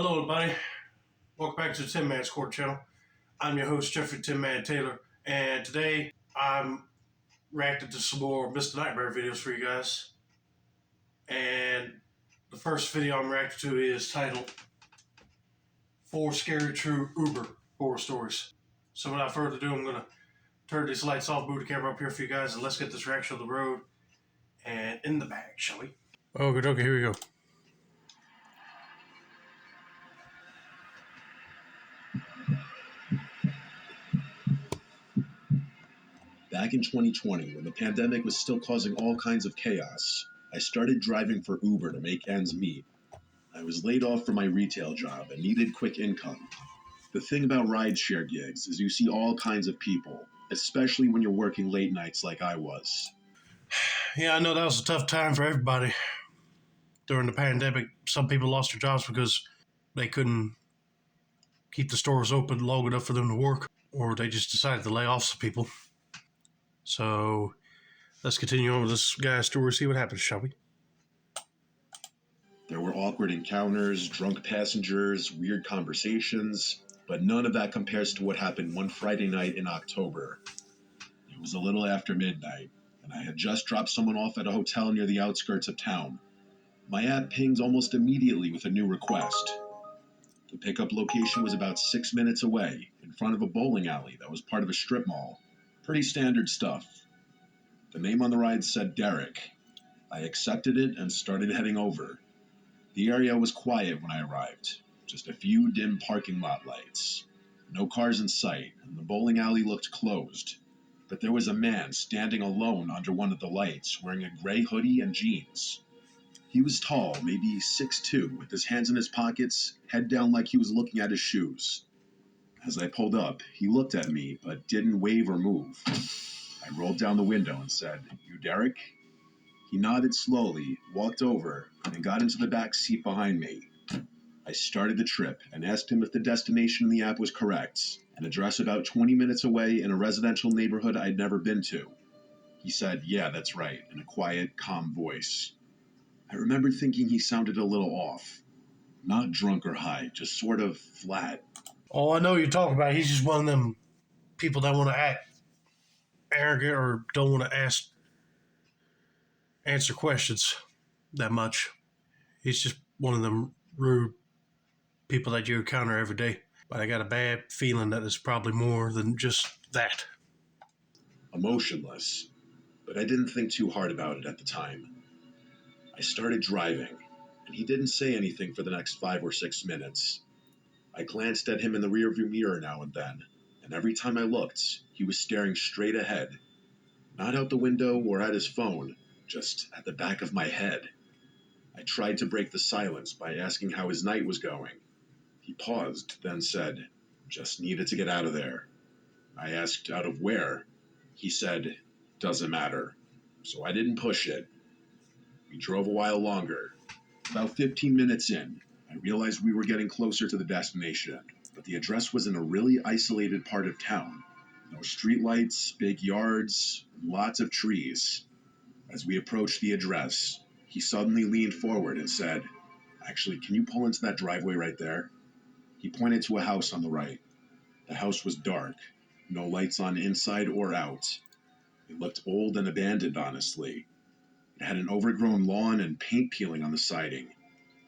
Hello, everybody. Welcome back to the Tin Man Score channel. I'm your host, Jeffrey Tin Man Taylor, and today I'm reacting to some more Mr. Nightmare videos for you guys. And the first video I'm reacting to is titled 4 Scary True Uber Horror Stories. So without further ado, I'm going to turn these lights off, move the camera up here for you guys, and let's get this reaction on the road and in the bag, shall we? Okay, here we go. Back in 2020, when the pandemic was still causing all kinds of chaos, I started driving for Uber to make ends meet. I was laid off from my retail job and needed quick income. The thing about rideshare gigs is you see all kinds of people, especially when you're working late nights like I was. Yeah, I know that was a tough time for everybody. During the pandemic, some people lost their jobs because they couldn't keep the stores open long enough for them to work, or they just decided to lay off some people. So let's continue on with this guy's story, see what happens, shall we? There were awkward encounters, drunk passengers, weird conversations, but none of that compares to what happened one Friday night in October. It was a little after midnight, and I had just dropped someone off at a hotel near the outskirts of town. My app pinged almost immediately with a new request. The pickup location was about 6 minutes away, in front of a bowling alley that was part of a strip mall. Pretty standard stuff. The name on the ride said Derek. I accepted it and started heading over. The area was quiet when I arrived, just a few dim parking lot lights. No cars in sight, and the bowling alley looked closed. But there was a man standing alone under one of the lights, wearing a gray hoodie and jeans. He was tall, maybe 6'2", with his hands in his pockets, head down like he was looking at his shoes. As I pulled up, he looked at me, but didn't wave or move. I rolled down the window and said, "You Derek?" He nodded slowly, walked over, and got into the back seat behind me. I started the trip and asked him if the destination in the app was correct, an address about 20 minutes away in a residential neighborhood I'd never been to. He said, "Yeah, that's right," in a quiet, calm voice. I remember thinking he sounded a little off. Not drunk or high, just sort of flat. Oh, I know you're talking about. He's just one of them people that want to act arrogant or don't want to answer questions that much. He's just one of them rude people that you encounter every day. But I got a bad feeling that it's probably more than just that. Emotionless, but I didn't think too hard about it at the time. I started driving, and he didn't say anything for the next 5 or 6 minutes. I glanced at him in the rearview mirror now and then, and every time I looked, he was staring straight ahead. Not out the window or at his phone, just at the back of my head. I tried to break the silence by asking how his night was going. He paused, then said, "Just needed to get out of there." I asked, "Out of where?" He said, "Doesn't matter." So I didn't push it. We drove a while longer. About 15 minutes in, I realized we were getting closer to the destination, but the address was in a really isolated part of town. No streetlights, big yards, lots of trees. As we approached the address, he suddenly leaned forward and said, "Actually, can you pull into that driveway right there?" He pointed to a house on the right. The house was dark, no lights on inside or out. It looked old and abandoned, honestly. It had an overgrown lawn and paint peeling on the siding.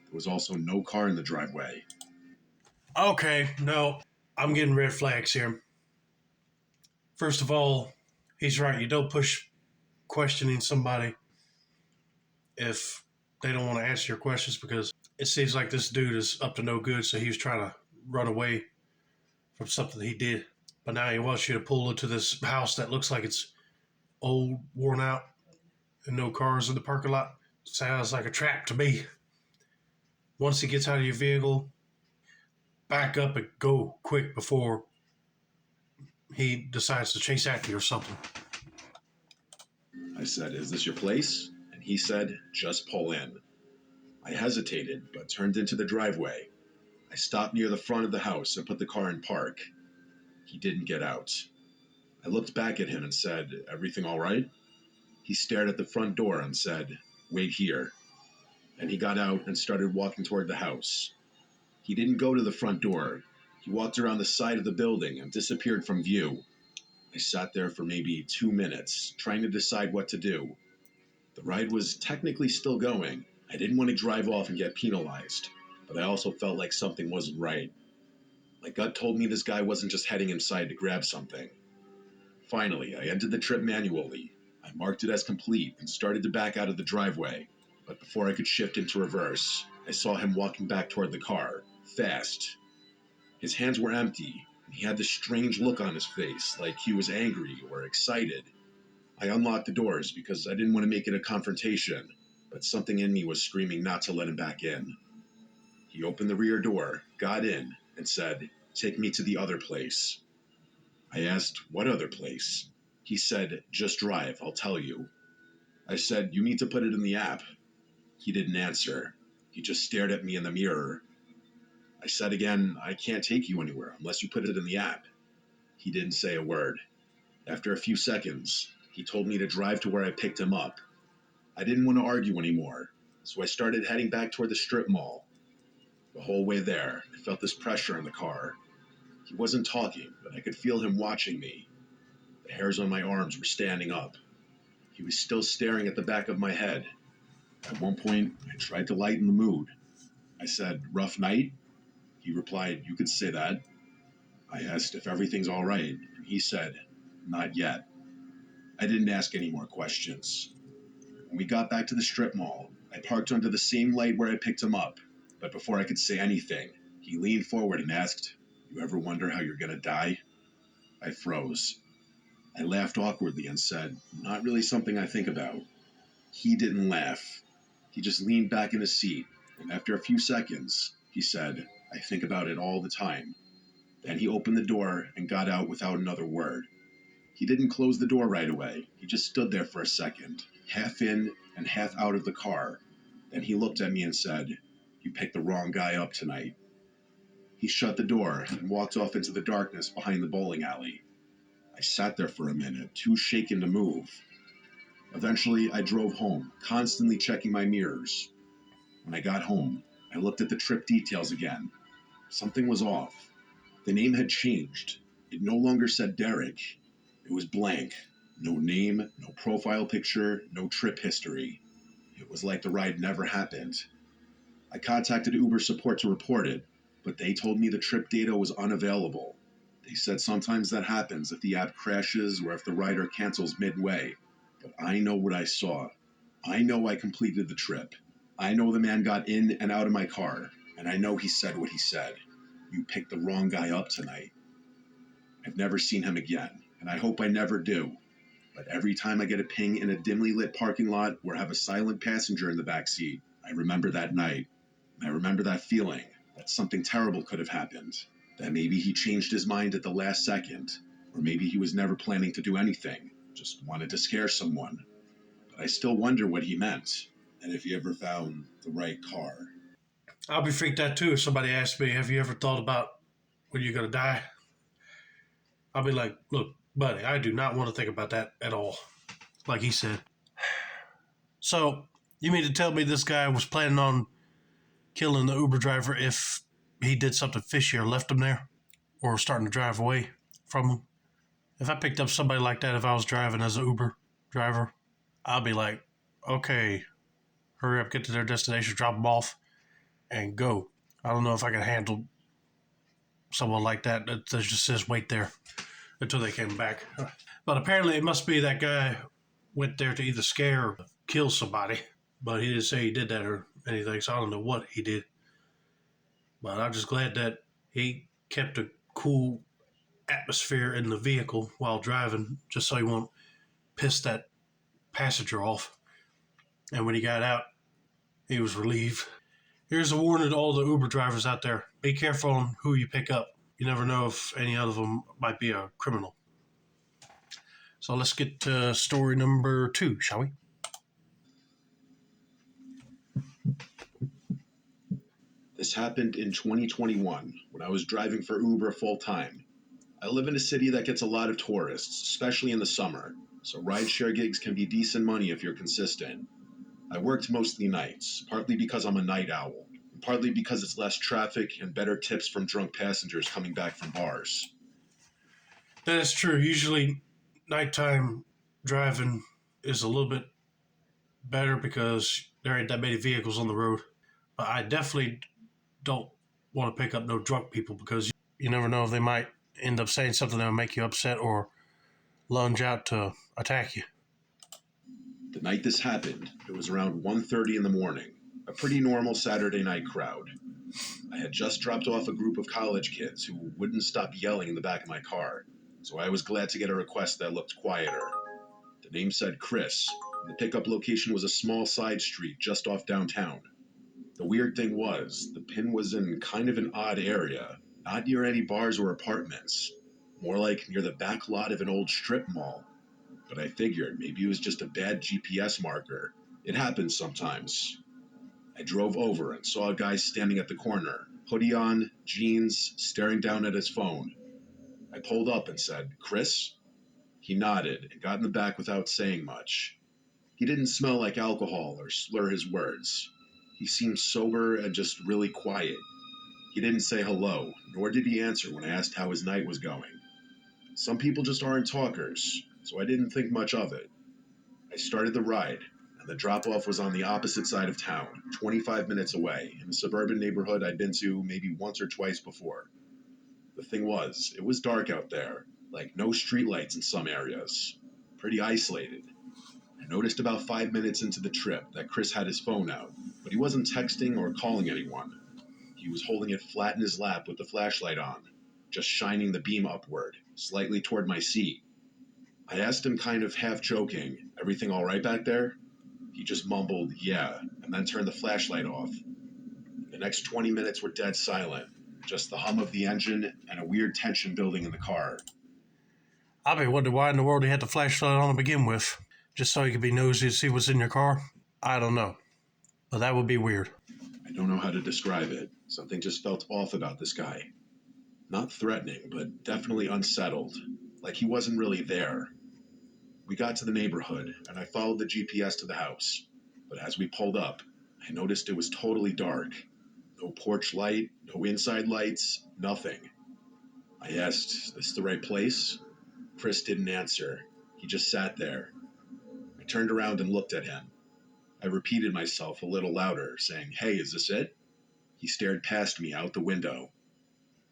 There was also no car in the driveway. Okay, no, I'm getting red flags here. First of all, he's right. You don't push questioning somebody if they don't want to answer your questions, because it seems like this dude is up to no good, so he was trying to run away from something that he did. But now he wants you to pull into this house that looks like it's old, worn out, and no cars in the parking lot. Sounds like a trap to me. Once he gets out of your vehicle, back up and go quick before he decides to chase after you or something. I said, "Is this your place?" And he said, "Just pull in." I hesitated, but turned into the driveway. I stopped near the front of the house and put the car in park. He didn't get out. I looked back at him and said, "Everything all right?" He stared at the front door and said, "Wait here." And he got out and started walking toward the house. He didn't go to the front door. He walked around the side of the building and disappeared from view. I sat there for maybe 2 minutes, trying to decide what to do. The ride was technically still going. I didn't want to drive off and get penalized, but I also felt like something wasn't right. My gut told me this guy wasn't just heading inside to grab something. Finally, I ended the trip manually. I marked it as complete and started to back out of the driveway. But before I could shift into reverse, I saw him walking back toward the car, fast. His hands were empty, and he had this strange look on his face, like he was angry or excited. I unlocked the doors because I didn't want to make it a confrontation, but something in me was screaming not to let him back in. He opened the rear door, got in, and said, "Take me to the other place." I asked, "What other place?" He said, "Just drive, I'll tell you." I said, "You need to put it in the app." He didn't answer. He just stared at me in the mirror. I said again, "I can't take you anywhere unless you put it in the app." He didn't say a word. After a few seconds, he told me to drive to where I picked him up. I didn't want to argue anymore, so I started heading back toward the strip mall. The whole way there, I felt this pressure in the car. He wasn't talking, but I could feel him watching me. The hairs on my arms were standing up. He was still staring at the back of my head. At one point, I tried to lighten the mood. I said, "Rough night?" He replied, "You could say that." I asked if everything's all right, and he said, "Not yet." I didn't ask any more questions. When we got back to the strip mall, I parked under the same light where I picked him up. But before I could say anything, he leaned forward and asked, "You ever wonder how you're gonna die?" I froze. I laughed awkwardly and said, "Not really something I think about." He didn't laugh. He just leaned back in his seat, and after a few seconds, he said, "I think about it all the time." Then he opened the door and got out without another word. He didn't close the door right away. He just stood there for a second, half in and half out of the car. Then he looked at me and said, "You picked the wrong guy up tonight." He shut the door and walked off into the darkness behind the bowling alley. I sat there for a minute, too shaken to move. Eventually, I drove home, constantly checking my mirrors. When I got home, I looked at the trip details again. Something was off. The name had changed. It no longer said Derek. It was blank. No name, no profile picture, no trip history. It was like the ride never happened. I contacted Uber support to report it, but they told me the trip data was unavailable. They said sometimes that happens if the app crashes or if the rider cancels midway. But I know what I saw. I know I completed the trip. I know the man got in and out of my car, and I know he said what he said. "You picked the wrong guy up tonight." I've never seen him again, and I hope I never do. But every time I get a ping in a dimly lit parking lot or have a silent passenger in the back seat, I remember that night. I remember that feeling that something terrible could have happened. That maybe he changed his mind at the last second, or maybe he was never planning to do anything, just wanted to scare someone. But I still wonder what he meant, and if he ever found the right car. I'll be freaked out too if somebody asks me, "Have you ever thought about when you're going to die?" I'll be like, "Look, buddy, I do not want to think about that at all." Like he said. So, you mean to tell me this guy was planning on killing the Uber driver if he did something fishy or left him there? Or starting to drive away from him? If I picked up somebody like that, if I was driving as an Uber driver, I'll be like, "Okay, hurry up, get to their destination, drop them off, and go." I don't know if I can handle someone like that just says wait there until they came back. But apparently it must be that guy went there to either scare or kill somebody. But he didn't say he did that or anything, so I don't know what he did. But I'm just glad that he kept a cool atmosphere in the vehicle while driving, just so he won't piss that passenger off. And when he got out, he was relieved. Here's a warning to all the Uber drivers out there. Be careful on who you pick up. You never know if any of them might be a criminal. So let's get to story number 2, shall we? This happened in 2021 when I was driving for Uber full time. I live in a city that gets a lot of tourists, especially in the summer, so rideshare gigs can be decent money if you're consistent. I worked mostly nights, partly because I'm a night owl. partly because it's less traffic and better tips from drunk passengers coming back from bars. That is true. Usually, nighttime driving is a little bit better because there ain't that many vehicles on the road. But I definitely don't want to pick up no drunk people because you never know if they might end up saying something that'll make you upset or lunge out to attack you. The night this happened, it was around 1:30 in the morning, a pretty normal Saturday night crowd. I had just dropped off a group of college kids who wouldn't stop yelling in the back of my car, so I was glad to get a request that looked quieter. The name said Chris, and the pickup location was a small side street just off downtown. The weird thing was, the pin was in kind of an odd area, not near any bars or apartments, more like near the back lot of an old strip mall. But I figured maybe it was just a bad GPS marker. It happens sometimes. I drove over and saw a guy standing at the corner, hoodie on, jeans, staring down at his phone. I pulled up and said, Chris? He nodded and got in the back without saying much. He didn't smell like alcohol or slur his words. He seemed sober and just really quiet. He didn't say hello, nor did he answer when I asked how his night was going. Some people just aren't talkers, so I didn't think much of it. I started the ride, and the drop off was on the opposite side of town, 25 minutes away, in a suburban neighborhood I'd been to maybe once or twice before. The thing was, it was dark out there, like no streetlights in some areas. Pretty isolated. I noticed about 5 minutes into the trip that Chris had his phone out, but he wasn't texting or calling anyone. He was holding it flat in his lap with the flashlight on, just shining the beam upward, slightly toward my seat. I asked him kind of half joking, everything all right back there? He just mumbled, yeah, and then turned the flashlight off. The next 20 minutes were dead silent, just the hum of the engine and a weird tension building in the car. I've been wondering why in the world he had the flashlight on to begin with. Just so he could be nosy to see what's in your car? I don't know. But that would be weird. I don't know how to describe it. Something just felt off about this guy. Not threatening, but definitely unsettled, like he wasn't really there. We got to the neighborhood, and I followed the GPS to the house. But as we pulled up, I noticed it was totally dark. No porch light, no inside lights, nothing. I asked, is this the right place? Chris didn't answer. He just sat there. I turned around and looked at him. I repeated myself a little louder, saying, hey, is this it? He stared past me out the window.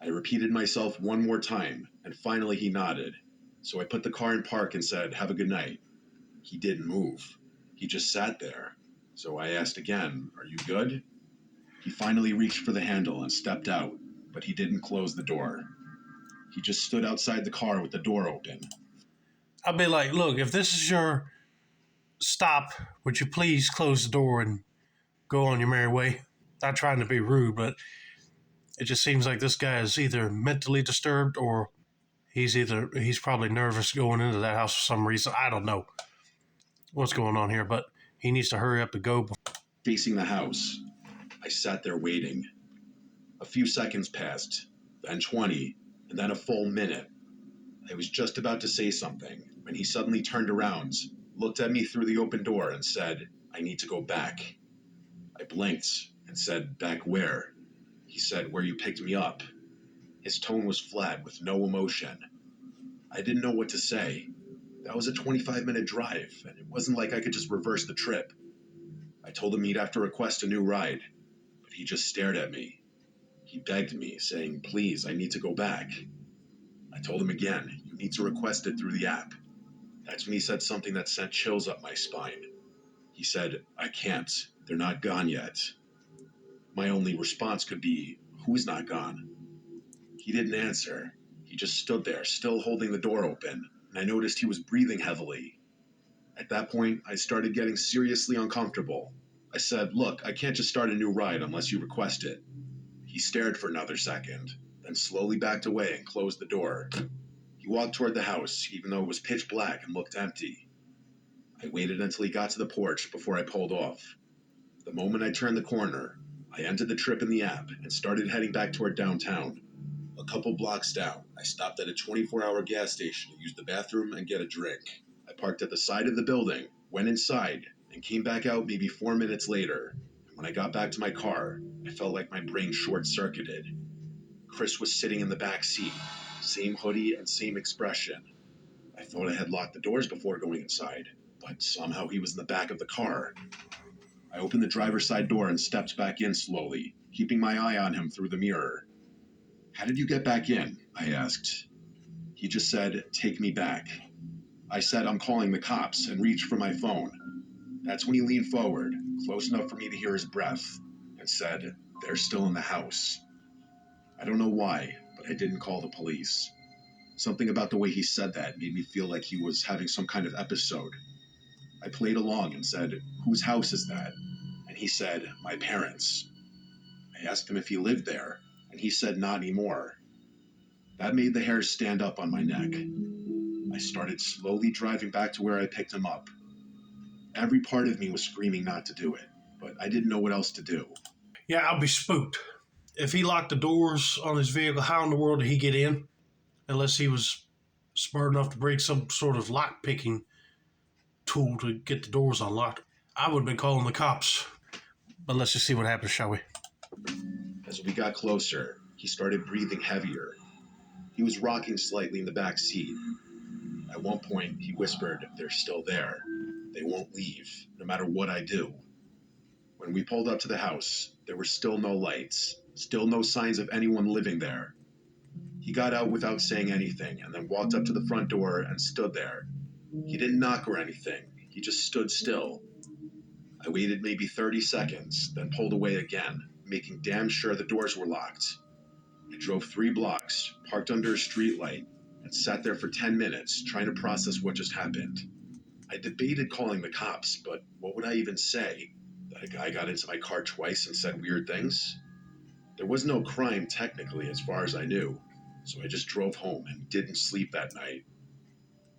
I repeated myself one more time, and finally he nodded. So I put the car in park and said, have a good night. He didn't move. He just sat there. So I asked again, are you good? He finally reached for the handle and stepped out, but he didn't close the door. He just stood outside the car with the door open. I'd be like, look, if this is your stop, would you please close the door and go on your merry way? Not trying to be rude, but it just seems like this guy is either mentally disturbed or he's probably nervous going into that house for some reason. I don't know what's going on here, but he needs to hurry up and go. Facing the house, I sat there waiting. A few seconds passed, then 20, and then a full minute. I was just about to say something when he suddenly turned around, looked at me through the open door, and said, I need to go back. I blinked and said, back where? He said, where you picked me up. His tone was flat with no emotion. I didn't know what to say. That was a 25-minute drive, and it wasn't like I could just reverse the trip. I told him he'd have to request a new ride, but he just stared at me. He begged me, saying, please, I need to go back. I told him again, you need to request it through the app. That's when he said something that sent chills up my spine. He said, I can't. They're not gone yet. My only response could be, who's not gone? He didn't answer. He just stood there, still holding the door open, and I noticed he was breathing heavily. At that point, I started getting seriously uncomfortable. I said, look, I can't just start a new ride unless you request it. He stared for another second, then slowly backed away and closed the door. He walked toward the house, even though it was pitch black and looked empty. I waited until he got to the porch before I pulled off. The moment I turned the corner, I ended the trip in the app and started heading back toward downtown. A couple blocks down, I stopped at a 24-hour gas station to use the bathroom and get a drink. I parked at the side of the building, went inside, and came back out maybe 4 minutes later. And When I got back to my car, I felt like my brain short-circuited. Chris was sitting in the back seat, same hoodie and same expression. I thought I had locked the doors before going inside, but somehow he was in the back of the car. I opened the driver's side door and stepped back in slowly, keeping my eye on him through the mirror. "How did you get back in?" I asked. He just said, "Take me back." I said, "I'm calling the cops," and reached for my phone. That's when he leaned forward, close enough for me to hear his breath, and said, "They're still in the house." I don't know why, but I didn't call the police. Something about the way he said that made me feel like he was having some kind of episode. I played along and said, "Whose house is that?" And he said, "My parents." I asked him if he lived there, and he said not anymore. That made the hairs stand up on my neck. I started slowly driving back to where I picked him up. Every part of me was screaming not to do it, but I didn't know what else to do. Yeah, I'll be spooked. If he locked the doors on his vehicle, how in the world did he get in? Unless he was smart enough to bring some sort of lock picking tool to get the doors unlocked. I would have been calling the cops. But let's just see what happens, shall we? As we got closer, he started breathing heavier. He was rocking slightly in the back seat. At one point, he whispered, "They're still there. They won't leave, no matter what I do." When we pulled up to the house, there were still no lights, still no signs of anyone living there. He got out without saying anything and then walked up to the front door and stood there. He didn't knock or anything, he just stood still. I waited maybe 30 seconds, then pulled away again, making damn sure the doors were locked. I drove 3 blocks, parked under a streetlight, and sat there for 10 minutes trying to process what just happened. I debated calling the cops, but what would I even say? That a guy got into my car twice and said weird things? There was no crime technically as far as I knew, so I just drove home and didn't sleep that night.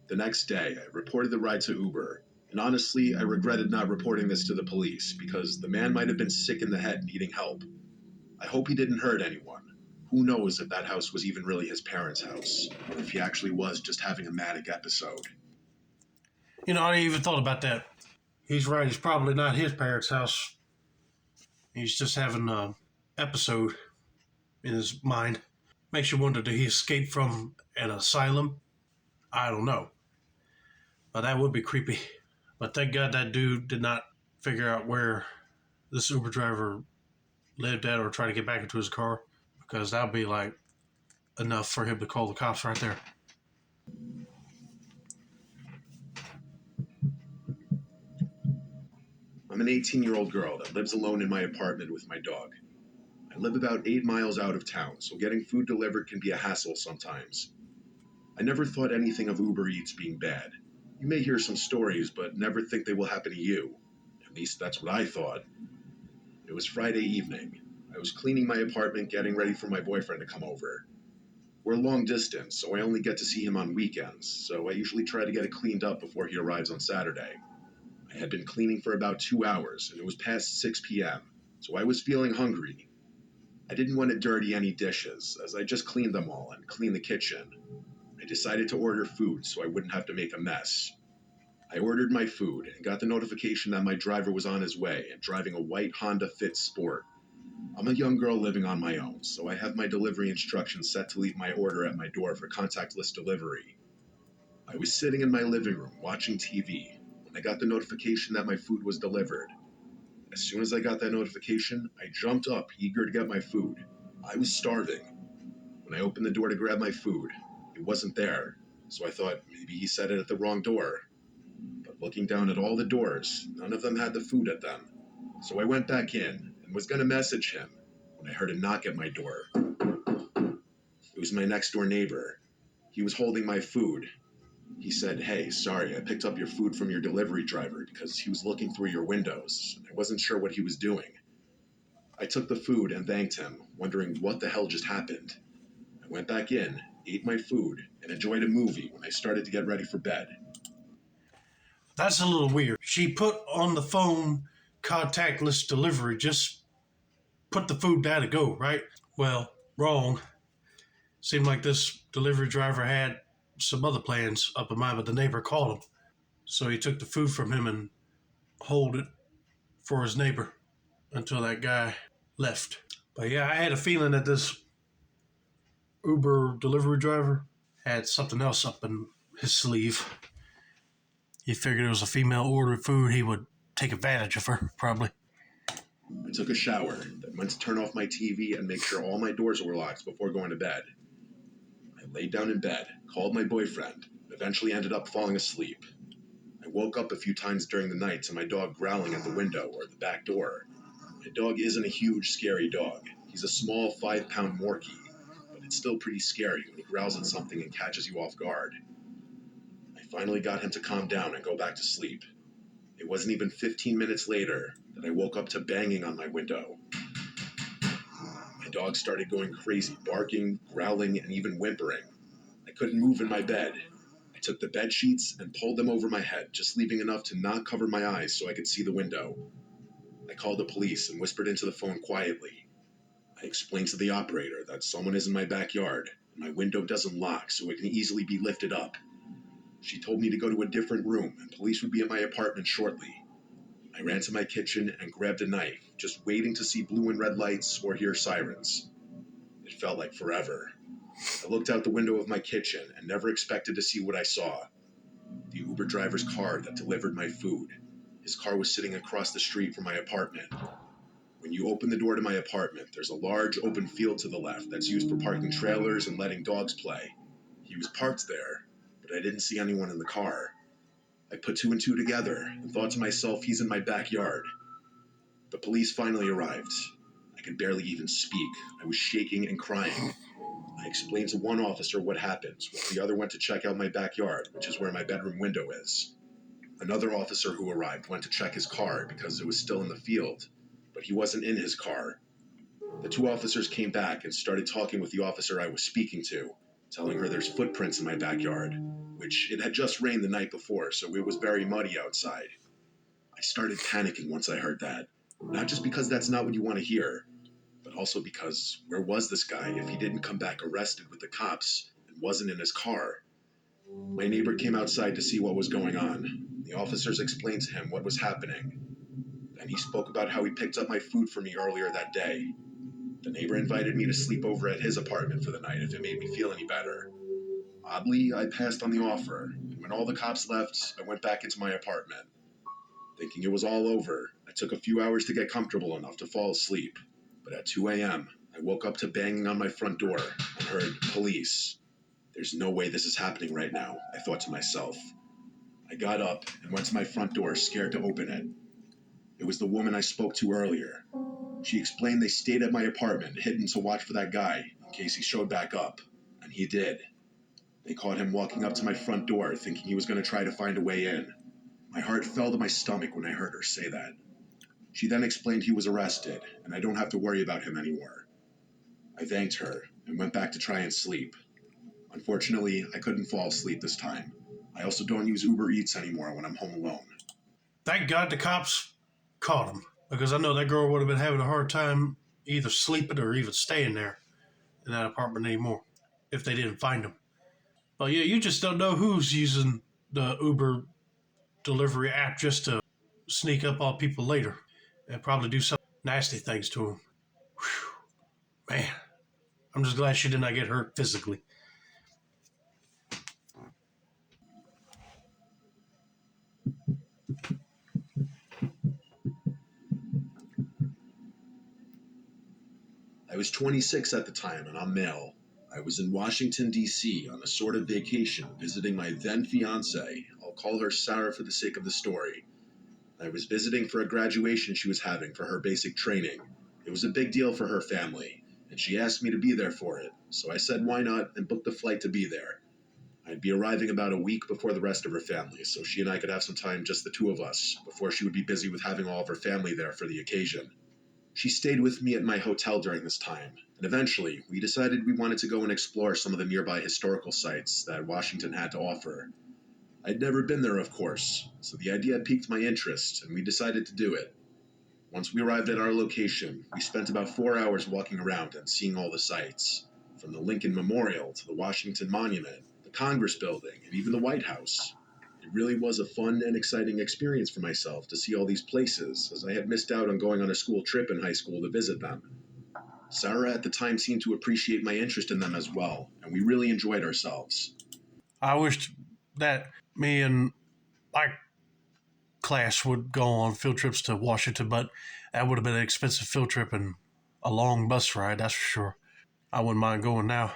The next day, I reported the ride to Uber, and honestly, I regretted not reporting this to the police because the man might have been sick in the head needing help. I hope he didn't hurt anyone. Who knows if that house was even really his parents' house, or if he actually was just having a manic episode. You know, I didn't even thought about that. He's right. It's probably not his parents' house. He's just having an episode in his mind. Makes you wonder, did he escape from an asylum? I don't know. But that would be creepy. But thank God that dude did not figure out where this Uber driver lived at or try to get back into his car, because that would be like enough for him to call the cops right there. I'm an 18-year-old girl that lives alone in my apartment with my dog. I live about 8 miles out of town, so getting food delivered can be a hassle sometimes. I never thought anything of Uber Eats being bad. You may hear some stories, but never think they will happen to you. At least that's what I thought. It was Friday evening. I was cleaning my apartment, getting ready for my boyfriend to come over. We're long distance, so I only get to see him on weekends, so I usually try to get it cleaned up before he arrives on Saturday. I had been cleaning for about 2 hours, and it was past 6 p.m., so I was feeling hungry. I didn't want to dirty any dishes, as I just cleaned them all and cleaned the kitchen. I decided to order food so I wouldn't have to make a mess. I ordered my food and got the notification that my driver was on his way and driving a white Honda Fit Sport. I'm a young girl living on my own, so I have my delivery instructions set to leave my order at my door for contactless delivery. I was sitting in my living room watching TV when I got the notification that my food was delivered. As soon as I got that notification, I jumped up, eager to get my food. I was starving. When I opened the door to grab my food, it wasn't there, so I thought maybe he set it at the wrong door. But looking down at all the doors, none of them had the food at them. So I went back in and was going to message him when I heard a knock at my door. It was my next door neighbor. He was holding my food. He said, "Hey, sorry, I picked up your food from your delivery driver because he was looking through your windows. I wasn't sure what he was doing." I took the food and thanked him, wondering what the hell just happened. I went back in, ate my food, and enjoyed a movie when I started to get ready for bed. That's a little weird. She put on the phone contactless delivery, just put the food down to go, right? Well, wrong. Seemed like this delivery driver had some other plans up in mind, but the neighbor called him. So he took the food from him and hold it for his neighbor. until that guy left. But yeah, I had a feeling that this Uber delivery driver had something else up in his sleeve. He figured it was a female ordered food. He would take advantage of her, probably. I took a shower, then went to turn off my TV and make sure all my doors were locked before going to bed. I laid down in bed, called my boyfriend, and eventually ended up falling asleep. I woke up a few times during the night to my dog growling at the window or the back door. My dog isn't a huge, scary dog. He's a small 5-pound Morkie, but it's still pretty scary when he growls at something and catches you off guard. I finally got him to calm down and go back to sleep. It wasn't even 15 minutes later that I woke up to banging on my window. My dog started going crazy, barking, growling, and even whimpering. I couldn't move in my bed. I took the bed sheets and pulled them over my head, just leaving enough to not cover my eyes so I could see the window. I called the police and whispered into the phone quietly. I explained to the operator that someone is in my backyard and my window doesn't lock so it can easily be lifted up. She told me to go to a different room and police would be at my apartment shortly. I ran to my kitchen and grabbed a knife, just waiting to see blue and red lights or hear sirens. It felt like forever. I looked out the window of my kitchen and never expected to see what I saw. The Uber driver's car that delivered my food. His car was sitting across the street from my apartment. When you open the door to my apartment, there's a large open field to the left that's used for parking trailers and letting dogs play. He was parked there, but I didn't see anyone in the car. I put two and two together and thought to myself, he's in my backyard. The police finally arrived. I could barely even speak. I was shaking and crying. I explained to one officer what happened, while the other went to check out my backyard, which is where my bedroom window is. Another officer who arrived went to check his car because it was still in the field, but he wasn't in his car. The two officers came back and started talking with the officer I was speaking to, telling her there's footprints in my backyard, which it had just rained the night before, so it was very muddy outside. I started panicking once I heard that, not just because that's not what you want to hear, but also because where was this guy if he didn't come back arrested with the cops and wasn't in his car? My neighbor came outside to see what was going on. The officers explained to him what was happening. Then he spoke about how he picked up my food for me earlier that day. The neighbor invited me to sleep over at his apartment for the night if it made me feel any better. Oddly, I passed on the offer, and when all the cops left, I went back into my apartment. Thinking it was all over, I took a few hours to get comfortable enough to fall asleep. But at 2 a.m., I woke up to banging on my front door and heard police. There's no way this is happening right now, I thought to myself. I got up and went to my front door, scared to open it. It was the woman I spoke to earlier. She explained they stayed at my apartment, hidden to watch for that guy, in case he showed back up. And he did. They caught him walking up to my front door, thinking he was going to try to find a way in. My heart fell to my stomach when I heard her say that. She then explained he was arrested, and I don't have to worry about him anymore. I thanked her and went back to try and sleep. Unfortunately, I couldn't fall asleep this time. I also don't use Uber Eats anymore when I'm home alone. Thank God the cops caught him, because I know that girl would have been having a hard time either sleeping or even staying there in that apartment anymore if they didn't find him. But yeah, you just don't know who's using the Uber delivery app just to sneak up on people later and probably do some nasty things to them. Whew, man, I'm just glad she did not get hurt physically. I was 26 at the time, and I'm male. I was in Washington, D.C. on a sort of vacation visiting my then fiancée. I'll call her Sarah for the sake of the story. I was visiting for a graduation she was having for her basic training. It was a big deal for her family, and she asked me to be there for it, so I said why not and booked a flight to be there. I'd be arriving about a week before the rest of her family, so she and I could have some time, just the two of us, before she would be busy with having all of her family there for the occasion. She stayed with me at my hotel during this time, and eventually we decided we wanted to go and explore some of the nearby historical sites that Washington had to offer. I'd never been there, of course, so the idea piqued my interest, and we decided to do it. Once we arrived at our location, we spent about 4 hours walking around and seeing all the sights, from the Lincoln Memorial to the Washington Monument, the Congress Building, and even the White House. It It really was a fun and exciting experience for myself to see all these places, as I had missed out on going on a school trip in high school to visit them. Sarah at the time seemed to appreciate my interest in them as well, and we really enjoyed ourselves. I wished that me and my class would go on field trips to Washington, but that would have been an expensive field trip and a long bus ride, that's for sure. I wouldn't mind going now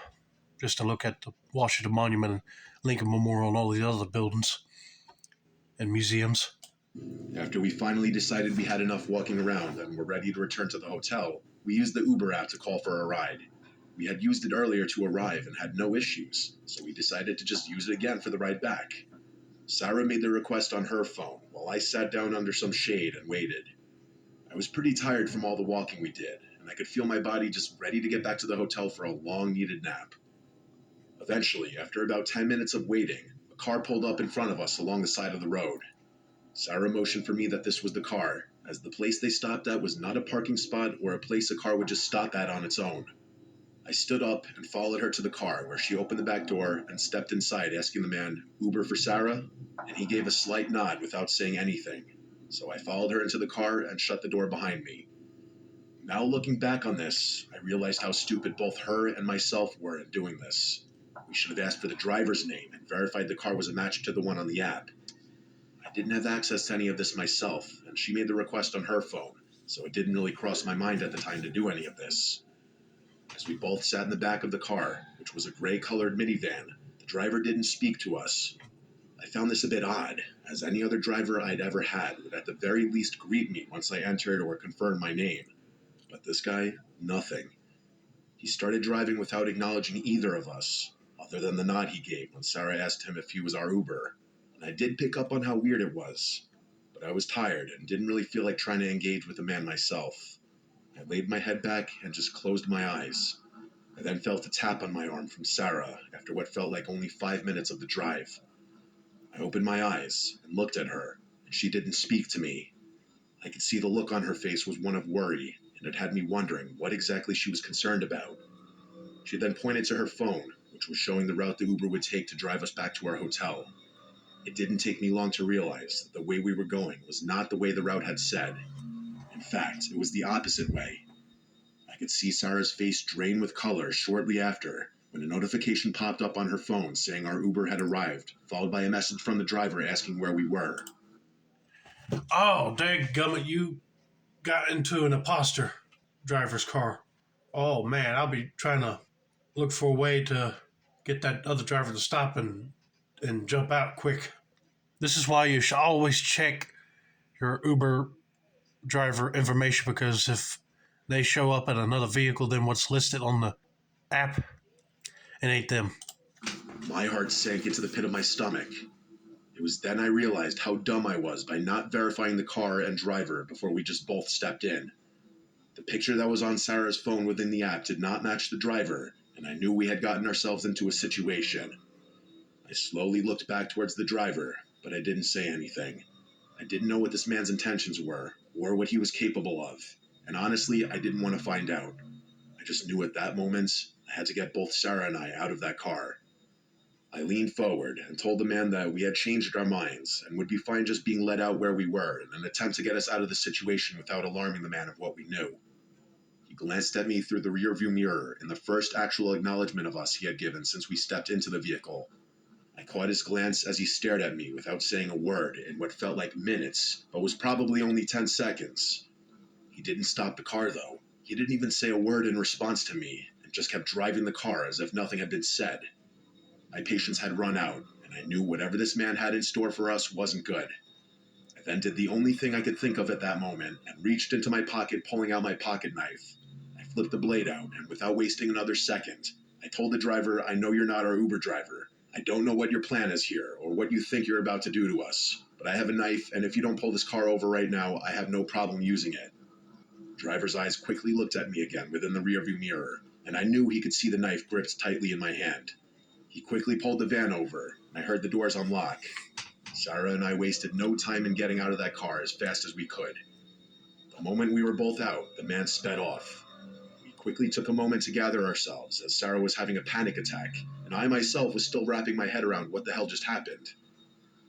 just to look at the Washington Monument and Lincoln Memorial and all these other buildings and museums. After we finally decided we had enough walking around and were ready to return to the hotel, we used the Uber app to call for a ride. We had used it earlier to arrive and had no issues, so we decided to just use it again for the ride back. Sarah made the request on her phone, while I sat down under some shade and waited. I was pretty tired from all the walking we did, and I could feel my body just ready to get back to the hotel for a long needed nap. Eventually, after about 10 minutes of waiting, a car pulled up in front of us along the side of the road. Sarah motioned for me that this was the car, as the place they stopped at was not a parking spot or a place a car would just stop at on its own. I stood up and followed her to the car, where she opened the back door and stepped inside, asking the man, "Uber for Sarah?" And he gave a slight nod without saying anything. So I followed her into the car and shut the door behind me. Now looking back on this, I realized how stupid both her and myself were in doing this. We should have asked for the driver's name and verified the car was a match to the one on the app. I didn't have access to any of this myself, and she made the request on her phone, so it didn't really cross my mind at the time to do any of this. As we both sat in the back of the car, which was a gray-colored minivan, the driver didn't speak to us. I found this a bit odd, as any other driver I'd ever had would at the very least greet me once I entered or confirmed my name. But this guy, nothing. He started driving without acknowledging either of us, other than the nod he gave when Sarah asked him if he was our Uber. And I did pick up on how weird it was, but I was tired and didn't really feel like trying to engage with the man myself. I laid my head back and just closed my eyes. I then felt a tap on my arm from Sarah after what felt like only 5 minutes of the drive. I opened my eyes and looked at her, and she didn't speak to me. I could see the look on her face was one of worry, and it had me wondering what exactly she was concerned about. She then pointed to her phone, which was showing the route the Uber would take to drive us back to our hotel. It didn't take me long to realize that the way we were going was not the way the route had said. In fact, it was the opposite way. I could see Sarah's face drain with color shortly after, when a notification popped up on her phone saying our Uber had arrived, followed by a message from the driver asking where we were. Oh, dadgummit, you got into an imposter driver's car. Oh, man, I'll be trying to look for a way to get that other driver to stop and jump out quick. This is why you should always check your Uber driver information, because if they show up in another vehicle than what's listed on the app, it ain't them. My heart sank into the pit of my stomach. It was then I realized how dumb I was by not verifying the car and driver before we just both stepped in. The picture that was on Sarah's phone within the app did not match the driver, and I knew we had gotten ourselves into a situation. I slowly looked back towards the driver, but I didn't say anything. I didn't know what this man's intentions were, or what he was capable of, and honestly, I didn't want to find out. I just knew at that moment I had to get both Sarah and I out of that car. I leaned forward and told the man that we had changed our minds and would be fine just being let out where we were in an attempt to get us out of the situation without alarming the man of what we knew. He glanced at me through the rearview mirror in the first actual acknowledgement of us he had given since we stepped into the vehicle. I caught his glance as he stared at me without saying a word in what felt like minutes, but was probably only 10 seconds. He didn't stop the car, though. He didn't even say a word in response to me, and just kept driving the car as if nothing had been said. My patience had run out, and I knew whatever this man had in store for us wasn't good. I then did the only thing I could think of at that moment, and reached into my pocket, pulling out my pocket knife. I flipped the blade out, and without wasting another second, I told the driver, "I know you're not our Uber driver. I don't know what your plan is here, or what you think you're about to do to us, but I have a knife, and if you don't pull this car over right now, I have no problem using it." The driver's eyes quickly looked at me again within the rearview mirror, and I knew he could see the knife gripped tightly in my hand. He quickly pulled the van over, and I heard the doors unlock. Sarah and I wasted no time in getting out of that car as fast as we could. The moment we were both out, the man sped off. We quickly took a moment to gather ourselves, as Sarah was having a panic attack, and I myself was still wrapping my head around what the hell just happened.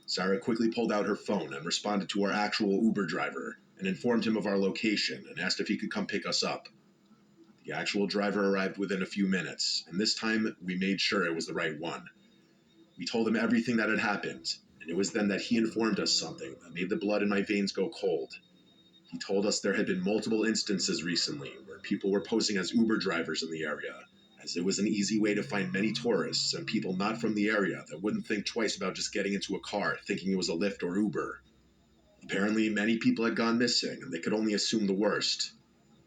Sarah quickly pulled out her phone and responded to our actual Uber driver and informed him of our location and asked if he could come pick us up. The actual driver arrived within a few minutes, and this time we made sure it was the right one. We told him everything that had happened, and it was then that he informed us something that made the blood in my veins go cold. He told us there had been multiple instances recently where people were posing as Uber drivers in the area, as it was an easy way to find many tourists and people not from the area that wouldn't think twice about just getting into a car thinking it was a Lyft or Uber. Apparently, many people had gone missing, and they could only assume the worst.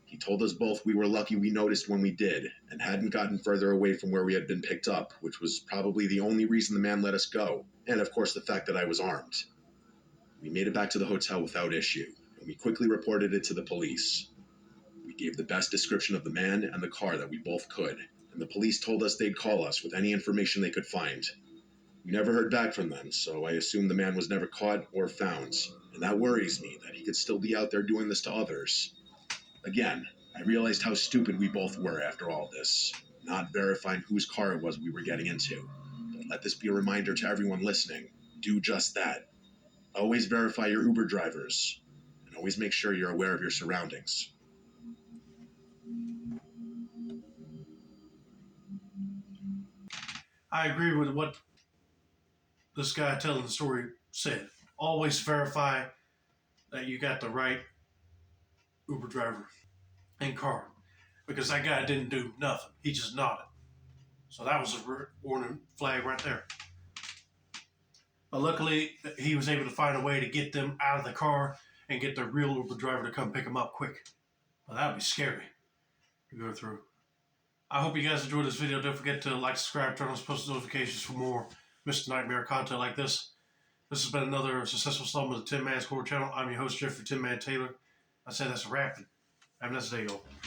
He told us both we were lucky we noticed when we did, and hadn't gotten further away from where we had been picked up, which was probably the only reason the man let us go, and of course the fact that I was armed. We made it back to the hotel without issue, and we quickly reported it to the police. We gave the best description of the man and the car that we both could, and the police told us they'd call us with any information they could find. We never heard back from them, so I assume the man was never caught or found, and that worries me that he could still be out there doing this to others. Again, I realized how stupid we both were after all this, not verifying whose car it was we were getting into. But let this be a reminder to everyone listening. Do just that. Always verify your Uber drivers, and always make sure you're aware of your surroundings. I agree with what this guy telling the story said. Always verify that you got the right Uber driver and car, because that guy didn't do nothing. He just nodded. So that was a warning flag right there. But luckily, he was able to find a way to get them out of the car and get the real Uber driver to come pick them up quick. Well, that would be scary to go through. I hope you guys enjoyed this video. Don't forget to like, subscribe, turn on post notifications for more Mr. Nightmare content like this. This has been another successful installment of the Tin Man Score channel. I'm your host, Jeffrey Tin Man Taylor. I said that's a wrap. Have a nice day, y'all.